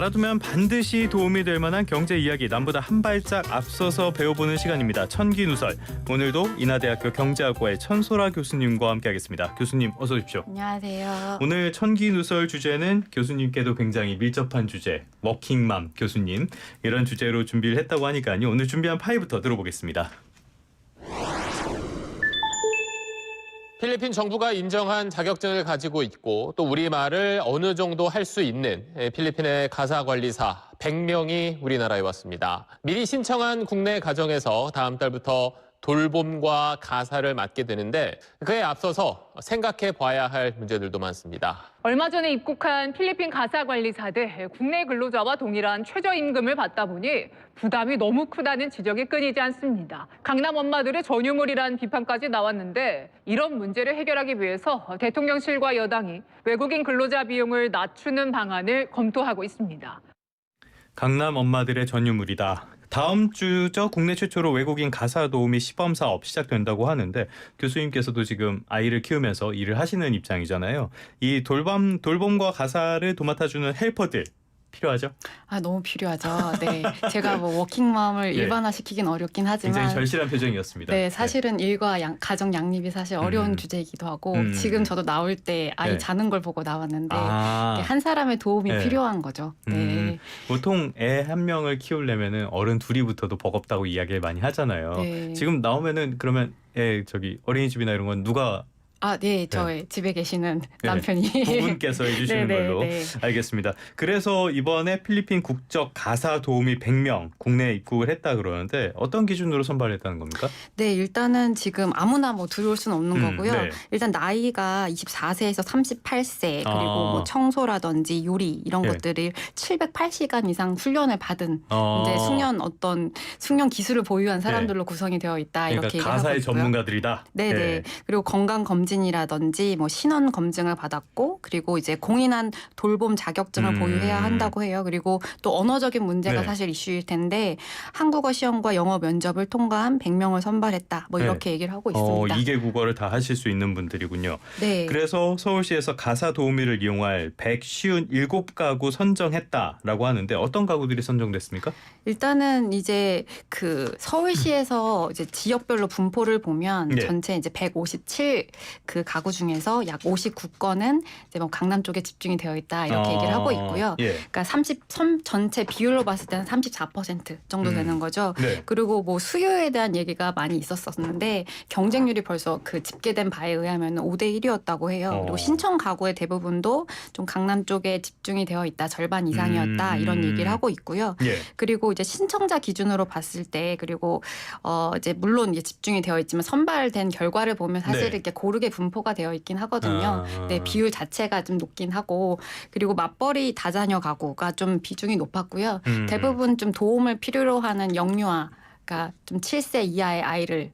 알아두면 반드시 도움이 될 만한 경제 이야기, 남보다 한 발짝 앞서서 배워보는 시간입니다. 천기누설. 오늘도 인하대학교 경제학과의 천소라 교수님과 함께하겠습니다. 교수님 어서 오십시오. 안녕하세요. 오늘 천기누설 주제는 교수님께도 굉장히 밀접한 주제, 워킹맘 교수님 이런 주제로 준비를 했다고 하니까요. 오늘 준비한 파일부터 들어보겠습니다. 필리핀 정부가 인정한 자격증을 가지고 있고 또 우리말을 어느 정도 할 수 있는 필리핀의 가사관리사 100명이 우리나라에 왔습니다. 미리 신청한 국내 가정에서 다음 달부터 돌봄과 가사를 맡게 되는데 그에 앞서서 생각해 봐야 할 문제들도 많습니다. 얼마 전에 입국한 필리핀 가사관리사들, 국내 근로자와 동일한 최저임금을 받다 보니 부담이 너무 크다는 지적이 끊이지 않습니다. 강남 엄마들의 전유물이란 비판까지 나왔는데 이런 문제를 해결하기 위해서 대통령실과 여당이 외국인 근로자 비용을 낮추는 방안을 검토하고 있습니다. 강남 엄마들의 전유물이다. 다음 주죠. 국내 최초로 외국인 가사 도우미 시범 사업 시작된다고 하는데 교수님께서도 지금 아이를 키우면서 일을 하시는 입장이잖아요. 이 돌봄과 가사를 도맡아주는 헬퍼들 필요하죠? 너무 필요하죠. 네, 제가 뭐 워킹맘을 예. 일반화시키긴 어렵긴 하지만 굉장히 절실한 표정이었습니다. 네, 사실은 일과 가정 양립이 사실 어려운 주제이기도 하고 지금 저도 나올 때 아이 네. 자는 걸 보고 나왔는데 아, 한 사람의 도움이 네. 필요한 거죠. 네. 보통 애 한 명을 키우려면은 어른 둘이부터도 버겁다고 이야기를 많이 하잖아요. 네. 지금 나오면은 그러면 어린이집이나 이런 건 누가 네, 저의 집에 계시는 남편이 부분께서 해주시는 네, 네, 걸로 네. 알겠습니다. 그래서 이번에 필리핀 국적 가사 도우미 100명 국내에 입국을 했다 그러는데 어떤 기준으로 선발했다는 겁니까? 네, 일단은 지금 아무나 뭐 들어올 수는 없는 거고요. 네. 일단 나이가 24세에서 38세 그리고 아. 뭐 청소라든지 요리 이런 네. 것들을 708시간 이상 훈련을 받은 이제 어. 숙련 기술을 보유한 사람들로 구성이 되어 있다 이렇게 그러니까 얘기를 하고 가사의 있고요. 전문가들이다. 네네. 네. 그리고 건강 검진이라든지 뭐 신원 검증을 받았고 그리고 이제 공인한 돌봄 자격증을 보유해야 한다고 해요. 그리고 또 언어적인 문제가 네. 사실 이슈일 텐데 한국어 시험과 영어 면접을 통과한 100명을 선발했다. 뭐 이렇게 얘기를 하고 있습니다. 2개 국어를 다 하실 수 있는 분들이군요. 네. 그래서 서울시에서 가사 도우미를 이용할 157가구 선정했다라고 하는데 어떤 가구들이 선정됐습니까? 일단은 이제 그 서울시에서 이제 지역별로 분포를 보면 네. 전체 이제 157 그 가구 중에서 약 59건은 이제 뭐 강남 쪽에 집중이 되어 있다 이렇게 얘기를 하고 있고요. 예. 그러니까 전체 비율로 봤을 때는 34% 정도 되는 거죠. 네. 그리고 뭐 수요에 대한 얘기가 많이 있었었는데 경쟁률이 벌써 그 집계된 바에 의하면 5대 1이었다고 해요. 그리고 신청 가구의 대부분도 좀 강남 쪽에 집중이 되어 있다. 절반 이상이었다. 이런 얘기를 하고 있고요. 예. 그리고 이제 신청자 기준으로 봤을 때 그리고 이제 물론 이제 집중이 되어 있지만 선발된 결과를 보면 사실 네. 이렇게 고르게 분포가 되어 있긴 하거든요. 아. 네, 비율 자체가 좀 높긴 하고 그리고 맞벌이 다자녀 가구가 좀 비중이 높았고요. 대부분 좀 도움을 필요로 하는 영유아 그러니까 좀 7세 이하의 아이를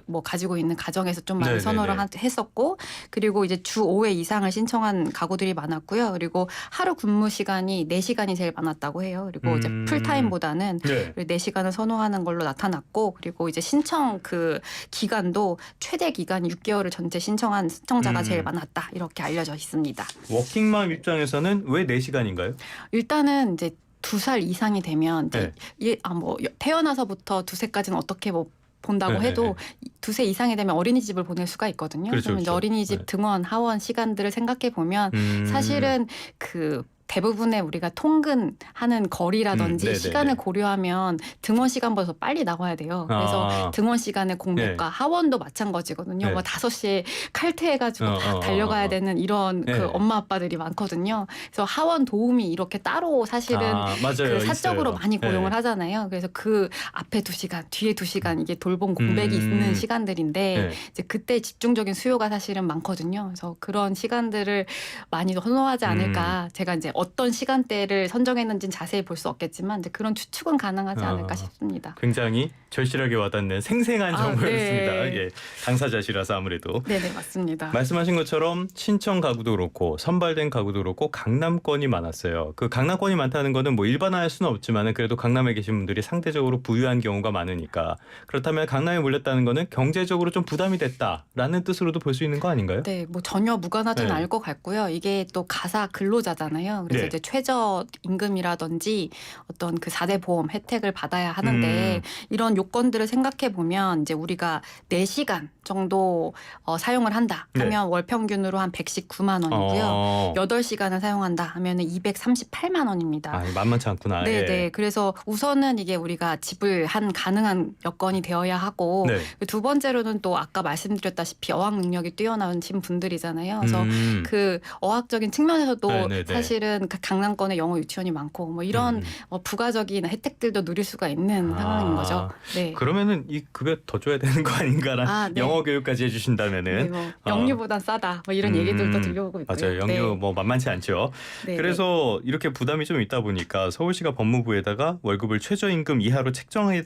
뭐 가지고 있는 가정에서 좀 많이 네네네. 선호를 했었고 그리고 이제 주 5회 이상을 신청한 가구들이 많았고요. 그리고 하루 근무 시간이 4시간이 제일 많았다고 해요. 그리고 이제 풀타임보다는 네. 4시간을 선호하는 걸로 나타났고 그리고 이제 신청 그 기간도 최대 기간 6개월을 전체 신청한 신청자가 제일 많았다. 이렇게 알려져 있습니다. 워킹맘 입장에서는 왜 4시간인가요? 일단은 이제 2살 이상이 되면 이제 네. 뭐 태어나서부터 2세까지는 어떻게 뭐 본다고 네, 해도 2세 이상이 되면 어린이집을 보낼 수가 있거든요. 그렇죠, 그러면 이제 그렇죠. 어린이집 네. 등원, 하원 시간들을 생각해 보면 사실은 그 대부분의 우리가 통근하는 거리라든지 네네네. 시간을 고려하면 등원 시간보다 더 빨리 나와야 돼요. 그래서 등원 시간의 공백과 네. 하원도 마찬가지거든요. 네. 뭐 5시에 칼퇴해가지고 다 달려가야 되는 이런 네. 그 엄마 아빠들이 많거든요. 그래서 하원 도우미 이렇게 따로 사실은 맞아요. 그 사적으로 있어요. 많이 고용을 네. 하잖아요. 그래서 그 앞에 2시간, 뒤에 2시간 이게 돌봄 공백이 있는 시간들인데 네. 이제 그때 집중적인 수요가 사실은 많거든요. 그래서 그런 시간들을 많이 선호하지 않을까. 제가 이제 어떤 시간대를 선정했는지는 자세히 볼 수 없겠지만 이제 그런 추측은 가능하지 않을까 싶습니다. 굉장히 절실하게 와닿는 생생한 정보였습니다. 네. 예, 당사자시라서 아무래도. 네네 맞습니다. 말씀하신 것처럼 신청 가구도 그렇고 선발된 가구도 그렇고 강남권이 많았어요. 그 강남권이 많다는 거는 뭐 일반화할 수는 없지만 그래도 강남에 계신 분들이 상대적으로 부유한 경우가 많으니까 그렇다면 강남에 몰렸다는 거는 경제적으로 좀 부담이 됐다라는 뜻으로도 볼 수 있는 거 아닌가요? 네, 뭐 전혀 무관하진 네. 않을 것 같고요. 이게 또 가사 근로자잖아요. 그래서 네. 이제 최저 임금이라든지 어떤 그 4대 보험 혜택을 받아야 하는데 이런 요건들을 생각해 보면 이제 우리가 4시간 정도 사용을 한다 하면 네. 월 평균으로 한 119만 원이고요. 8시간을 사용한다 하면은 238만 원입니다. 만만치 않구나. 네, 예. 네. 그래서 우선은 이게 우리가 지불 가능한 여건이 되어야 하고 네. 두 번째로는 또 아까 말씀드렸다시피 어학 능력이 뛰어나신 분들이잖아요. 그래서 그 어학적인 측면에서도 네네네. 사실은 그 강남권에 영어 유치원이 많고 뭐 이런 부가적인 혜택들도 누릴 수가 있는 상황인 거죠. 네. 그러면은 이 급여 더 줘야 되는 거 아닌가라. 네. 영어 교육까지 네, 해주신다면은. 뭐 영유보단 싸다. 뭐 이런 얘기들도 들려오고 있고요. 맞아요. 영유 네. 뭐 만만치 않죠. 네, 그래서 이렇게 부담이 좀 있다 보니까 서울시가 법무부에다가 월급을 최저임금 이하로 책정할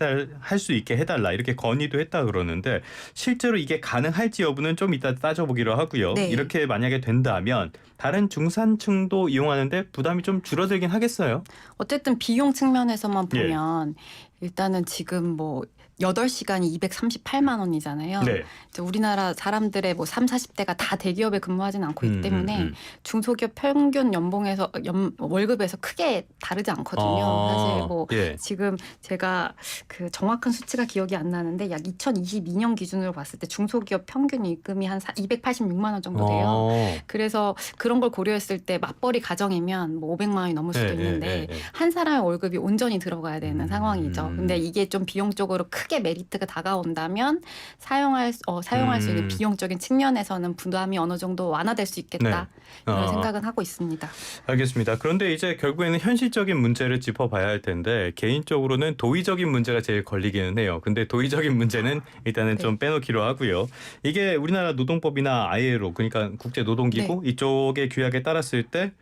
수 있게 해달라 이렇게 건의도 했다 그러는데 실제로 이게 가능할지 여부는 좀 이따 따져보기로 하고요. 네. 이렇게 만약에 된다면 다른 중산층도 이용하는데 부담이 좀 줄어들긴 하겠어요. 어쨌든 비용 측면에서만 예. 보면 일단은 지금 뭐 8시간이 238만 원이잖아요. 네. 이제 우리나라 사람들의 뭐 3, 40대가 다 대기업에 근무하진 않고 있기 때문에 중소기업 평균 연봉에서 월급에서 크게 다르지 않거든요. 사실 뭐 예. 지금 제가 그 정확한 수치가 기억이 안 나는데 약 2022년 기준으로 봤을 때 중소기업 평균 임금이 한 286만 원 정도 돼요. 그래서 그런 걸 고려했을 때 맞벌이 가정이면 뭐 500만 원이 넘을 수도 있는데 한 사람의 월급이 온전히 들어가야 되는 상황이죠. 근데 이게 좀 비용적으로 크게 메리트가 다가온다면 사용할 수 있는 비용적인 측면에서는 부담이 어느 정도 완화될 수 있겠다. 이런 생각은 하고 있습니다. 알겠습니다. 그런데 이제 결국에는 현실적인 문제를 짚어봐야 할 텐데 개인적으로는 도의적인 문제가 제일 걸리기는 해요. 근데 도의적인 문제는 일단은 좀 빼놓기로 하고요. 이게 우리나라 노동법이나 ILO 그러니까 국제노동기구 이쪽의 규약에 따랐을 때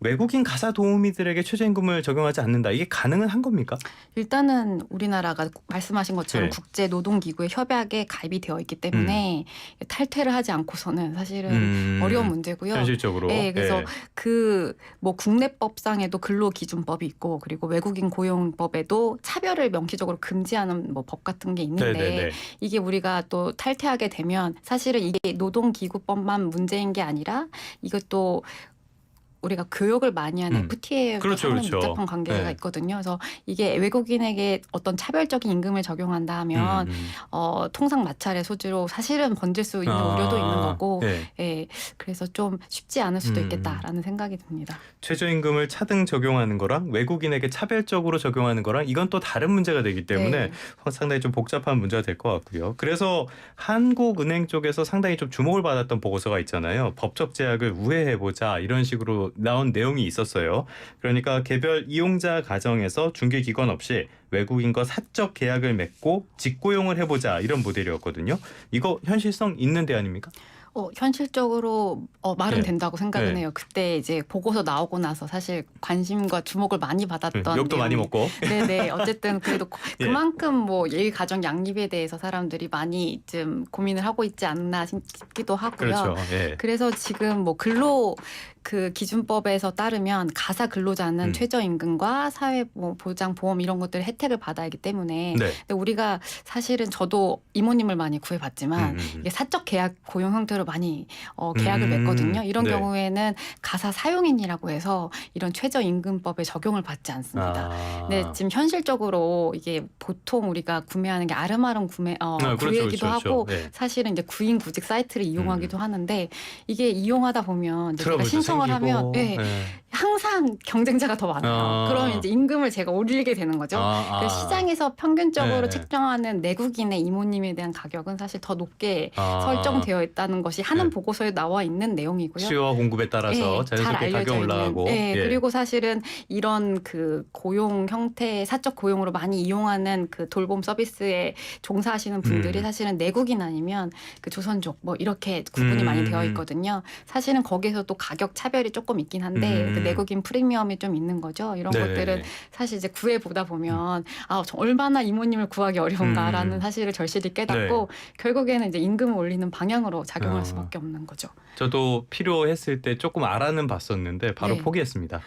외국인 가사 도우미들에게 최저임금을 적용하지 않는다. 이게 가능은 한 겁니까? 일단은 우리나라가 말씀하신 것처럼 네. 국제노동기구의 협약에 가입이 되어 있기 때문에 탈퇴를 하지 않고서는 사실은 어려운 문제고요. 현실적으로. 네, 그래서 그 뭐 국내법상에도 근로기준법이 있고 그리고 외국인 고용법에도 차별을 명시적으로 금지하는 뭐 법 같은 게 있는데 네네네. 이게 우리가 또 탈퇴하게 되면 사실은 이게 노동기구법만 문제인 게 아니라 이것도 우리가 교육을 많이 하는 FTA에 그렇죠, 그렇죠. 밀접한 관계가 네. 있거든요. 그래서 이게 외국인에게 어떤 차별적인 임금을 적용한다 하면 통상 마찰의 소지로 사실은 번질 수 있는 우려도 있는 거고 예, 그래서 좀 쉽지 않을 수도 있겠다라는 생각이 듭니다. 최저임금을 차등 적용하는 거랑 외국인에게 차별적으로 적용하는 거랑 이건 또 다른 문제가 되기 때문에 상당히 좀 복잡한 문제가 될 것 같고요. 그래서 한국은행 쪽에서 상당히 좀 주목을 받았던 보고서가 있잖아요. 법적 제약을 우회해보자 이런 식으로 나온 내용이 있었어요. 그러니까 개별 이용자 가정에서 중개기관 없이 외국인과 사적 계약을 맺고 직고용을 해보자 이런 모델이었거든요. 이거 현실성 있는 대안입니까? 현실적으로 말은 네. 된다고 생각은 네. 해요. 그때 이제 보고서 나오고 나서 사실 관심과 주목을 많이 받았던 욕도 많이 먹고. 네네. 어쨌든 그래도 그만큼 뭐 가정 양립에 대해서 사람들이 많이 좀 고민을 하고 있지 않나 싶기도 하고요. 그렇죠. 예. 그래서 지금 뭐 그 기준법에서 따르면 가사 근로자는 최저임금과 사회보장보험 이런 것들 혜택을 받아야 하기 때문에 네. 근데 우리가 사실은 저도 이모님을 많이 구해봤지만 이게 사적 계약 고용 형태로 많이 계약을 맺거든요. 이런 네. 경우에는 가사 사용인이라고 해서 이런 최저임금법에 적용을 받지 않습니다. 네, 지금 현실적으로 이게 보통 우리가 구매하는 게 아름아름 구매기도 그렇죠. 하고 네. 사실은 이제 구인 구직 사이트를 이용하기도 하는데 이게 이용하다 보면 이제 제가 트러블도 신청을 생기고. 하면 항상 경쟁자가 더 많아요. 그러면 이제 임금을 제가 올리게 되는 거죠. 그래서 시장에서 평균적으로 책정하는 내국인의 이모님에 대한 가격은 사실 더 높게 설정되어 있다는 것이 하는 보고서에 나와 있는 내용이고요. 수요와 공급에 따라서 잘 자연스럽게 알려져 가격 올라가고. 있는. 그리고 사실은 이런 그 고용 형태, 사적 고용으로 많이 이용하는 그 돌봄 서비스에 종사하시는 분들이 사실은 내국인 아니면 그 조선족 뭐 이렇게 구분이 많이 되어 있거든요. 사실은 거기서 또 가격 차별이 조금 있긴 한데 그 내국인 프리미엄이 좀 있는 거죠. 이런 것들은 사실 이제 구해보다 보면 얼마나 이모님을 구하기 어려운가라는 사실을 절실히 깨닫고 결국에는 이제 임금을 올리는 방향으로 작용할 수밖에 없는 거죠. 저도 필요했을 때 조금 알아는 봤었는데 바로 포기했습니다.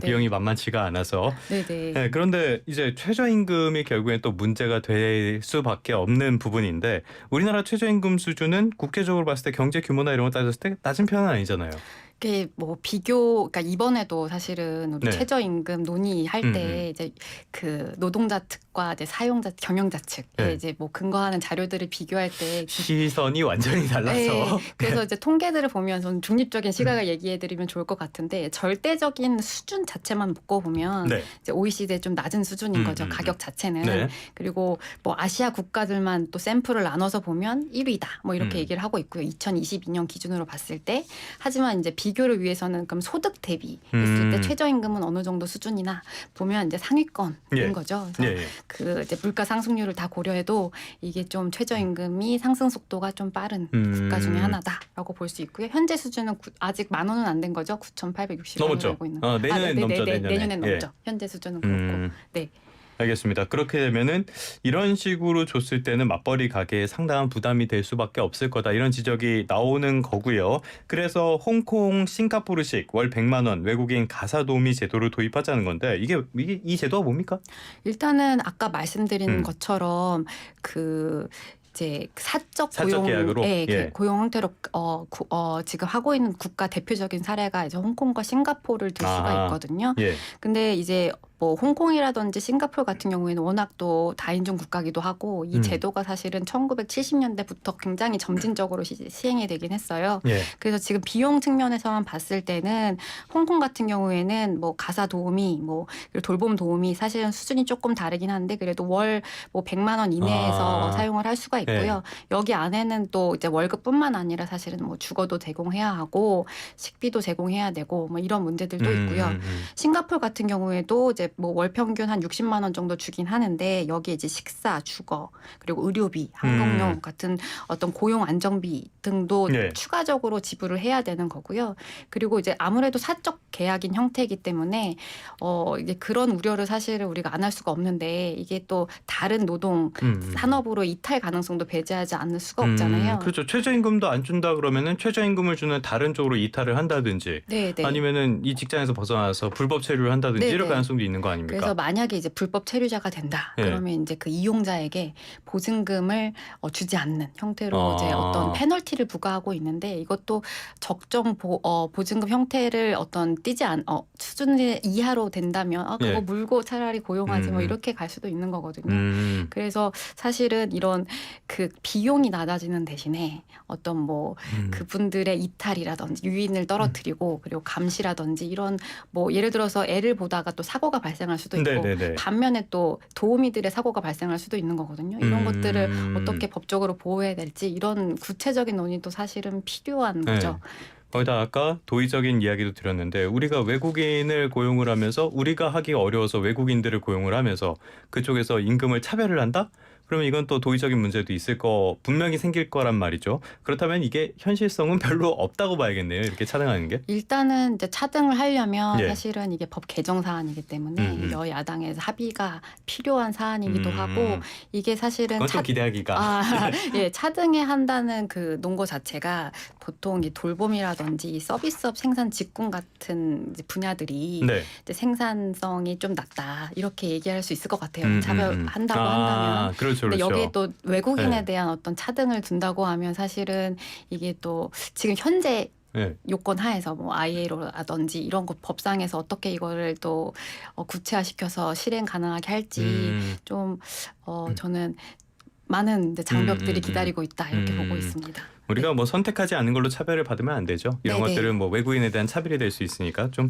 비용이 만만치가 않아서. 네네. 그런데 이제 최저임금이 결국엔 또 문제가 될 수밖에 없는 부분인데 우리나라 최저임금 수준은 국제적으로 봤을 때 경제 규모나 이런 거 따졌을 때 낮은 편은 아니잖아요. 그게 뭐 그러니까 이번에도 사실은 우리 네. 최저임금 논의할 음, 때 이제 그 노동자 측과 이제 사용자, 경영자 측에 네. 이제 뭐 근거하는 자료들을 비교할 때 시선이 완전히 달라서. 네, 그래서 이제 통계들을 보면서 중립적인 시각을 얘기해드리면 좋을 것 같은데 절대적인 수준 자체만 묶어보면 네. 이제 OECD에 좀 낮은 수준인 거죠. 가격 자체는. 네. 그리고 뭐 아시아 국가들만 또 샘플을 나눠서 보면 1위다. 뭐 이렇게 음. 얘기를 하고 있고요. 2022년 기준으로 봤을 때. 하지만 이제 비교를 위해서는 그럼 소득 대비 했을 때 최저임금은 어느 정도 수준이나 보면 이제 상위권인 예. 거죠. 그래서 예, 예. 그 이제 물가 상승률을 다 고려해도 이게 좀 최저임금이 상승 속도가 좀 빠른 국가 중에 하나다라고 볼 수 있고요. 현재 수준은 아직 10,000원은 안 된 거죠. 9,860원을 넘었죠. 알고 있는. 내년엔 넘죠. 내년엔 예. 넘죠. 현재 수준은 그렇고. 네. 알겠습니다. 그렇게 되면은 이런 식으로 줬을 때는 맞벌이 가게에 상당한 부담이 될 수밖에 없을 거다. 이런 지적이 나오는 거고요. 그래서 홍콩, 싱가포르식 월 100만 원 외국인 가사 도우미 제도를 도입하자는 건데 이게 이 제도가 뭡니까? 일단은 아까 말씀드린 것처럼 그 이제 사적 고용 계약으로? 예. 고용 형태로 지금 하고 있는 국가 대표적인 사례가 이제 홍콩과 싱가포르를 들 수가 있거든요. 예. 근데 이제 뭐 홍콩이라든지 싱가포르 같은 경우에는 워낙 또 다인종 국가기도 하고 이 제도가 사실은 1970년대부터 굉장히 점진적으로 시행이 되긴 했어요. 예. 그래서 지금 비용 측면에서만 봤을 때는 홍콩 같은 경우에는 뭐 가사 도우미, 뭐 그리고 돌봄 도우미 사실은 수준이 조금 다르긴 한데 그래도 월 뭐 100만 원 이내에서 사용을 할 수가 있고요. 여기 안에는 또 이제 월급뿐만 아니라 사실은 뭐 주거도 제공해야 하고 식비도 제공해야 되고 뭐 이런 문제들도 있고요. 싱가포르 같은 경우에도 이제 뭐 월 평균 한 60만 원 정도 주긴 하는데 여기에 이제 식사, 주거, 그리고 의료비, 항공료 같은 어떤 고용 안정비 등도 네. 추가적으로 지불을 해야 되는 거고요. 그리고 이제 아무래도 사적 계약인 형태이기 때문에 이제 그런 우려를 사실은 우리가 안 할 수가 없는데 이게 또 다른 노동 산업으로 이탈 가능성도 배제하지 않을 수가 없잖아요. 그렇죠. 최저임금도 안 준다 그러면은 최저임금을 주는 다른 쪽으로 이탈을 한다든지 네, 네. 아니면은 이 직장에서 벗어나서 불법 체류를 한다든지 네, 이럴 네. 가능성도 있는 거 아닙니까? 그래서 만약에 이제 불법 체류자가 된다. 예. 그러면 이제 그 이용자에게 보증금을 주지 않는 형태로 이제 어떤 페널티를 부과하고 있는데 이것도 적정 보증금 형태를 어떤 수준 이하로 된다면 그거 예. 물고 차라리 고용하지 뭐 이렇게 갈 수도 있는 거거든요. 그래서 사실은 이런 그 비용이 낮아지는 대신에 어떤 뭐 그분들의 이탈이라든지 유인을 떨어뜨리고 그리고 감시라든지 이런 뭐 예를 들어서 애를 보다가 또 사고가 발생할 수도 있고 네네네. 반면에 또 도우미들의 사고가 발생할 수도 있는 거거든요. 이런 것들을 어떻게 법적으로 보호해야 될지 이런 구체적인 논의도 사실은 필요한 거죠. 거기다 아까 도의적인 이야기도 드렸는데 우리가 외국인을 고용을 하면서 우리가 하기 어려워서 외국인들을 고용을 하면서 그쪽에서 임금을 차별을 한다? 그러면 이건 또 도의적인 문제도 분명히 생길 거란 말이죠. 그렇다면 이게 현실성은 별로 없다고 봐야겠네요. 이렇게 차등하는 게. 일단은 이제 차등을 하려면 예. 사실은 이게 법 개정 사안이기 때문에 여야당에서 합의가 필요한 사안이기도 하고 이게 사실은 그건 좀 기대하기가. 예, 차등에 한다는 그 논거 자체가 보통 이 돌봄이라든지 서비스업 생산 직군 같은 이제 분야들이 네. 이제 생산성이 좀 낮다 이렇게 얘기할 수 있을 것 같아요. 차별한다고 한다면. 그렇죠, 근데 그렇죠. 여기에 또 외국인에 네. 대한 어떤 차등을 둔다고 하면 사실은 이게 또 지금 현재 네. 요건 하에서 뭐 IA로라든지 이런 것 법상에서 어떻게 이거를 또 구체화시켜서 실행 가능하게 할지 좀 저는 많은 이제 장벽들이 기다리고 있다 이렇게 보고 있습니다. 우리가 뭐 선택하지 않은 걸로 차별을 받으면 안 되죠. 이런 네네. 것들은 뭐 외국인에 대한 차별이 될 수 있으니까 좀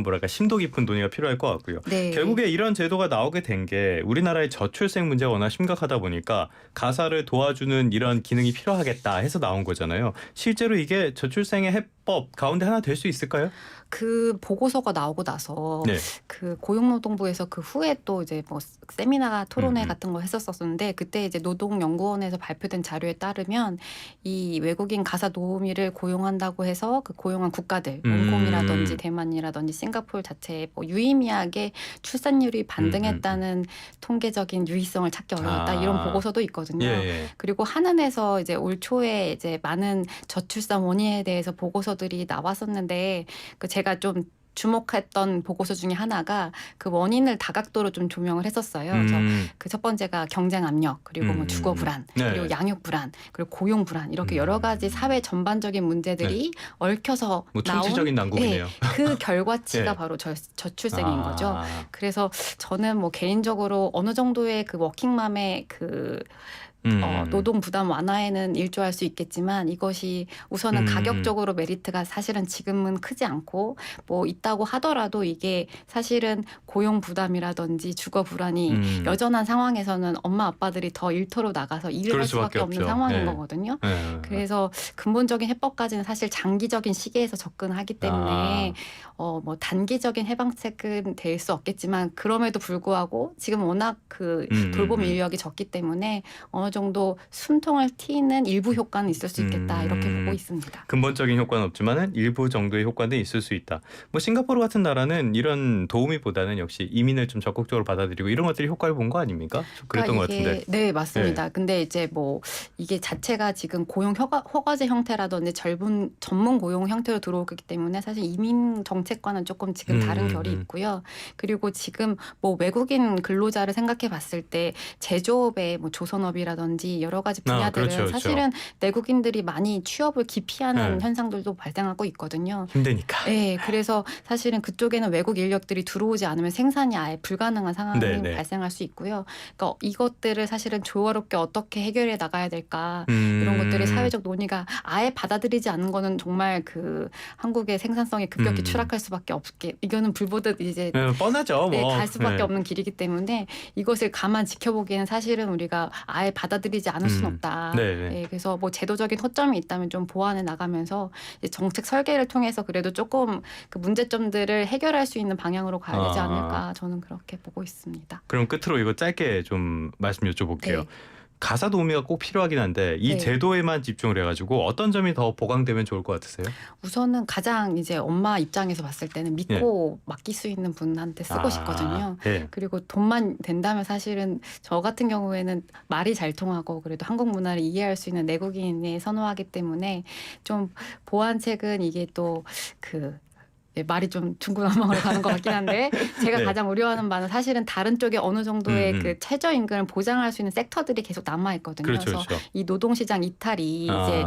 뭐랄까 심도 깊은 논의가 필요할 것 같고요. 네. 결국에 이런 제도가 나오게 된 게 우리나라의 저출생 문제가 워낙 심각하다 보니까 가사를 도와주는 이런 기능이 필요하겠다 해서 나온 거잖아요. 실제로 이게 저출생의 해법 가운데 하나 될 수 있을까요? 그 보고서가 나오고 나서 네. 그 고용노동부에서 그 후에 또 이제 뭐 세미나 토론회 같은 거 했었었는데 그때 이제 노동연구원에서 발표된 자료에 따르면 이 외국인 가사 노무미를 고용한다고 해서 그 고용한 국가들 홍콩이라든지 대만이라든지 싱가포르 자체에 뭐 유의미하게 출산율이 반등했다는 통계적인 유의성을 찾기 어려웠다 이런 보고서도 있거든요. 예. 그리고 한은에서 이제 올 초에 이제 많은 저출산 원인에 대해서 보고서들이 나왔었는데 그 제가 좀 주목했던 보고서 중에 하나가 그 원인을 다각도로 좀 조명을 했었어요. 그래서 그 첫 번째가 경쟁 압력, 그리고 뭐 주거 불안, 네. 그리고 양육 불안, 그리고 고용 불안 이렇게 여러 가지 사회 전반적인 문제들이 얽혀서 뭐 나온 총체적인 난국이네요. 그 결과치가 네. 바로 저출생인 거죠. 아. 그래서 저는 뭐 개인적으로 어느 정도의 그 워킹맘의 그 노동 부담 완화에는 일조할 수 있겠지만 이것이 우선은 가격적으로 메리트가 사실은 지금은 크지 않고 뭐 있다고 하더라도 이게 사실은 고용 부담이라든지 주거 불안이 여전한 상황에서는 엄마 아빠들이 더 일터로 나가서 일을 그럴 할 수밖에 수밖에 없는 없죠. 상황인 네. 거거든요. 네. 그래서 근본적인 해법까지는 사실 장기적인 시기에서 접근하기 때문에 뭐 단기적인 해방책은 될 수 없겠지만 그럼에도 불구하고 지금 워낙 그 돌봄 인력이 적기 때문에 어느 정도 숨통을 트이는 일부 효과는 있을 수 있겠다 이렇게 보고 있습니다. 근본적인 효과는 없지만은 일부 정도의 효과는 있을 수 있다. 뭐 싱가포르 같은 나라는 이런 도우미보다는 역시 이민을 좀 적극적으로 받아들이고 이런 것들이 효과를 본 거 아닙니까? 좀 그랬던 것 같은데. 네, 맞습니다. 근데 이제 뭐 이게 자체가 지금 고용 허가제 형태라든지 전문 고용 형태로 들어오기 때문에 사실 이민 정책과는 조금 지금 다른 결이 있고요. 그리고 지금 뭐 외국인 근로자를 생각해 봤을 때 제조업의 뭐 조선업이라든지 여러 가지 분야들은 그렇죠. 사실은 내국인들이 많이 취업을 기피하는 현상들도 발생하고 있거든요. 힘드니까. 네, 그래서 사실은 그쪽에는 외국 인력들이 들어오지 않으면 생산이 아예 불가능한 상황이 발생할 수 있고요. 그러니까 이것들을 사실은 조화롭게 어떻게 해결해 나가야 될까 이런 것들이 사회적 논의가 아예 받아들이지 않는 거는 정말 그 한국의 생산성이 급격히 추락할 수밖에 없게 이거는 불보듯 이제 뻔하죠. 네, 뭐. 갈 수밖에 없는 길이기 때문에 이것을 가만 지켜보기에는 사실은 우리가 아예 받아들이지 않을 수는 없다. 네, 그래서 뭐 제도적인 허점이 있다면 좀 보완해 나가면서 이제 정책 설계를 통해서 그래도 조금 그 문제점들을 해결할 수 있는 방향으로 가야 되지 않을까 저는 그렇게 보고 있습니다. 그럼 끝으로 이거 짧게 좀 말씀 여쭤볼게요. 네. 가사 도우미가 꼭 필요하긴 한데 이 제도에만 집중을 해가지고 어떤 점이 더 보강되면 좋을 것 같으세요? 우선은 가장 이제 엄마 입장에서 봤을 때는 믿고 맡길 수 있는 분한테 쓰고 싶거든요. 그리고 돈만 된다면 사실은 저 같은 경우에는 말이 잘 통하고 그래도 한국 문화를 이해할 수 있는 내국인을 선호하기 때문에 좀 보완책은 이게 또 말이 좀 중구난방으로 가는 것 같긴 한데 제가 가장 우려하는 바는 사실은 다른 쪽에 어느 정도의 그 최저임금을 보장할 수 있는 섹터들이 계속 남아 있거든요. 그래서 이 노동시장 이탈이 이제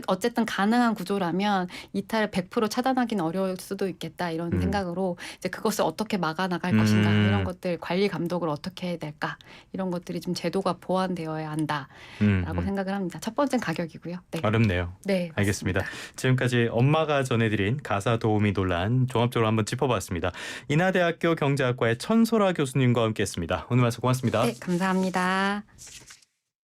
어쨌든 가능한 구조라면 이탈을 100% 차단하기는 어려울 수도 있겠다 이런 생각으로 이제 그것을 어떻게 막아 나갈 것인가 이런 것들 관리 감독을 어떻게 해야 될까 이런 것들이 좀 제도가 보완되어야 한다라고 생각을 합니다. 첫 번째는 가격이고요. 네. 어렵네요. 네, 알겠습니다. 지금까지 엄마가 전해드린 가사 도우미 논란 종합적으로 한번 짚어봤습니다. 인하대학교 경제학과의 천소라 교수님과 함께했습니다. 오늘 말씀 고맙습니다. 네, 감사합니다.